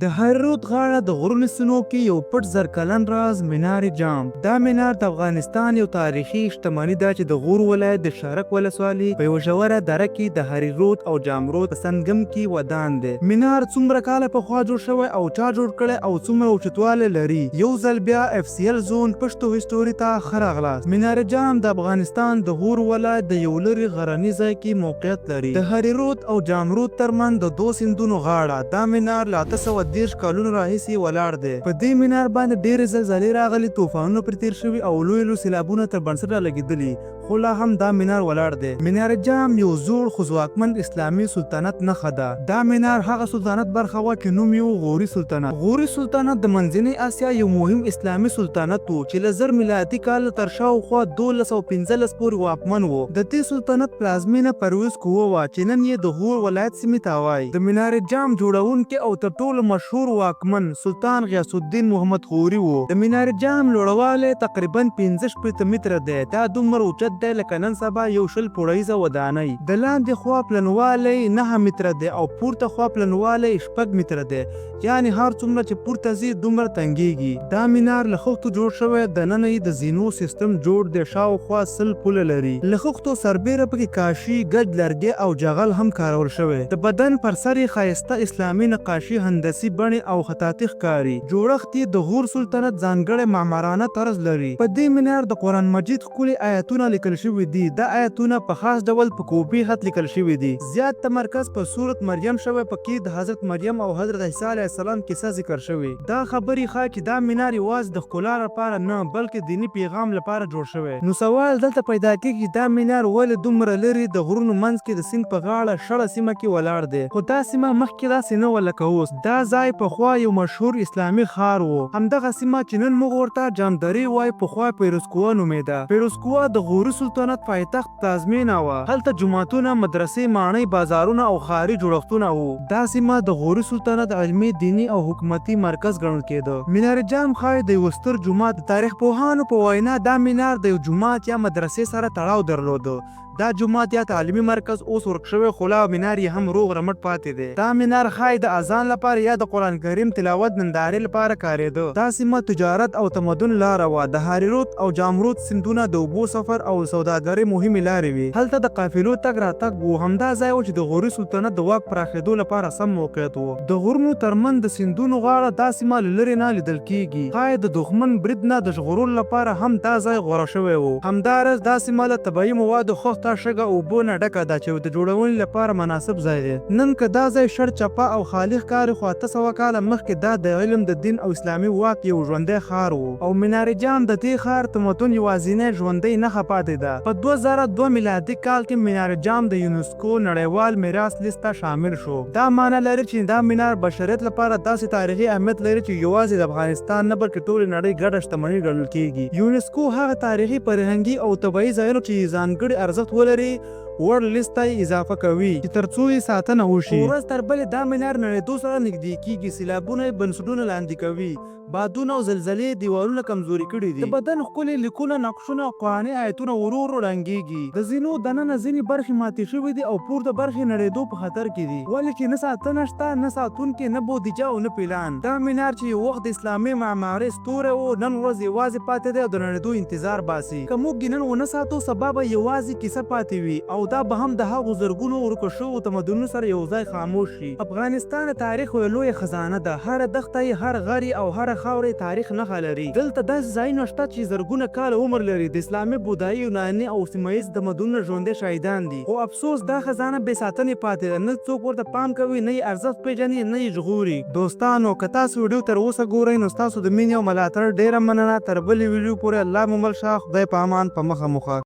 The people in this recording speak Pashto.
د هایروت غاړه د غرونو سینو کې یو پټ زرکلن راز منارجام. دا منار د افغانستان یو تاریخي شتمني ده چې د غور ولایت د شارک ولسوالۍ په یوه ژوره دره کې د هریروت او جامروت په سنگم کې ودان دی. منار څومره کاله پخوا جوړ شوی او چا جوړ کړی او څومره اوچتوالی لري؟ یو ځل بیا FCL-Zone پښتو هسټوري ته ښه راغلاست. منارجام د افغانستان د غور ولایت د یو لرې غرني ځای کې موقعیت لري. د هریروت او جامروت ترمنځ د دوه سیندونو غاړه دا منار له 830 کلونو راهیسې ولاړ دی. په دې منار باندې ډېرې زلزلې راغلي، طوفانونه پرې تیر شوي او لوی لوی سیلابونه تر بنسټ رالګېدلي، خو لا هم دا منار ولاړ دی. منارجام یو زوړ خو ځواکمن اسلامي سلطنت نښه ده. دا منار هغه سلطنت برخه وه چې نوم یې غوري سلطنت. غوري سلطنت د منځنۍ اسیا یو مهم اسلامي سلطنت و چې له 1000 میلادي کال تر شاوخوا 1215 پورې واکمن و. د دې سلطنت پلازمینه پرویز کوه وه چې نن یې د غور ولایت سیمې ته وایي. د منارجام جوړونکی او تر ټولو مشهور واکمن سلطان غیاث الدین محمد غوري و. د منارجام لوړوالی تقریبا 15 متره دی. دا دومره اوچت دی لکه نن سبا یو 20 پوړیزه ودانۍ. د لاندې خوا پلنوالی 9 متره دی او پورته خوا پلنوالی 6 متره دی، یعنی هر څومره چې پورته ځي دومره تنګیږي. دا منار له خښتو جوړ شوی، دننه یې د زینو سیستم جوړ دی، شاوخوا 100 پوله لري. له خښتو سربیره پکې کاشي، ګج، لرګي او جغل هم کارول شوی. د بدن پر سر یې ښایسته اسلامي نقاشي، هندسي بڼې او خطاطي ښکاري. جوړښت یې د غور سلطنت ځانګړی معمارانه طرز لري. په دې منار د قرآن مجید ښکلي آیتونه لیکل شوي دي. دا آیتونه په خاص ډول په کوبي خط لیکل شوي دي. زیات تمرکز په سورت مریم شوی، پکې د حضرت مریم او حضرت عیسی علیه السلام کیسه ذکر شوی. دا خبرې ښایي چې دا منار یوازې د ښکلا لپاره نه بلکې دیني پیغام لپاره جوړ شوی. نو سوال دلته پیدا کېږي چې دا منار ولې دومره لرې د غرونو منځ کې د سیند په غاړه شړه سیمه کې ولاړ دی؟ خو دا سیمه مخکې داسې نه وه لکه اوس. دا ځای پخوا یو مشهور اسلامي ښار و. همدغه سیمه چې نن موږ ورته جامدرې وایو پخوا پیروزکوه نومېده. پیروزکوه د غوري سلطنت پایتخت پلازمینه وه. هلته جوماتونه، مدرسې، ماڼۍ، بازارونه او ښاري جوړښتونه وو. دا سیمه د غوري سلطنت علمي، دیني او حکومتي مرکز ګڼل کېده. منارجام ښایي د یو ستر جومات، د تاریخ پوهانو په وینا دا منار د یو جومات یا مدرسې سره تړاو درلوده. دا جومات یا تعلیمي مرکز اوس ورک شوی، خو لا منار یې هم روغ رمټ پاتې دی. دا منار ښایي د اذان لپاره یا د قرآن کریم تلاوت نندارې لپاره کارېده. دا سیمه تجارت او تمدن لاره وه. د هریروت او جامروت سیندونه د اوبو سفر او سوداګرۍ مهمې لارې وې. هلته د قافلو تګ راتګ و. همدا ځای و چې د غوري سلطنت د واک پراخېدو لپاره سم موقعیت و. د غرونو ترمنځ د سیندونو غاړه دا سیمه له لرې نه لیدل کېږي. ښایي د دښمن برید نه د ژغورلو لپاره هم دا ځای غوره شوی و. همداراز دا سیمه له طبیعي موادو خښته، شګه، اوبو نه ډکه ده چې د جوړونې لپاره مناسب ځای دی. نن که دا ځای شړ چپه او خالي ښکاري، خو 800 کاله مخکې دا د علم، د دین او اسلامي واک یو ژوندی ښار و. او منارجام د دې ښار تمدن یوازینۍ ژوندۍ نښه پاتې ده. په 2002 میلادي کال کې منارجام د یونسکو نړیوال میراث لیست ته شامل شو. دا معنی لري چې دا منار بشریت لپاره داسې تاریخي اهمیت لري چې یوازې د افغانستان نه بلکې ټولې نړۍ ګډه شتمني ګڼل کېږي. یونسکو هغه تاریخي، فرهنګي او طبیعي ځایونه چې ځانګړي ارزښت ولري ورلډ لیست ته اضافه کوي چې ترڅو یې ساتنه وشي. ورځ تر بلې دا منار نړېدو سره نږدې کېږي. سیلابونه یې بنسټونه لاندې کوي. بادونو او زلزلې دیوالونه کمزوري کړي دي. د بدن ښکلي لیکونه، نقشونه او قرآني آیتونه ورو ورو ړنګېږي. د زینو دننه ځینې برخې ماتې شوي دي او پورته برخې نړېدو په خطر کې دي، ولې چې نه ساتنه شته، نه ساتونکي، نه بودیجه او نه پلان. دا منار چې یو وخت د اسلامي معمارۍ ستوری و، نن ورځ یوازې پاتې دی او د نړېدو انتظار باسي. که موږ یې نن ونه ساتو، سبا به یوازې کیسه پاتې وي او دا به هم د هغو زرګونو ورکو شوو تمدنونو سره یو ځای خاموش شي. افغانستان د تاریخ یوه لویه خزانه ده. هره دښته یې، هر غر یې او هره خاوره یې تاریخ نښه لري. دلته داسې ځایونه شته چې زرګونه کاله عمر لري. د اسلامي، بودایي، یوناني او سیمه ییز تمدنونو ژوندي شاهدان دي. خو افسوس دا خزانه بې ساتنې پاتې ده. نه څوک ورته پام کوي، نه یې ارزښت پېژني، نه یې ژغوري. دوستانو، که تاسو ویډیو تر اوسه ګورئ نو ستاسو د مینې او ملاتړ ډېره مننه. تر بلې ویډیو پورې الله مو مل شه. خدای په امان. په مخه مو ښه.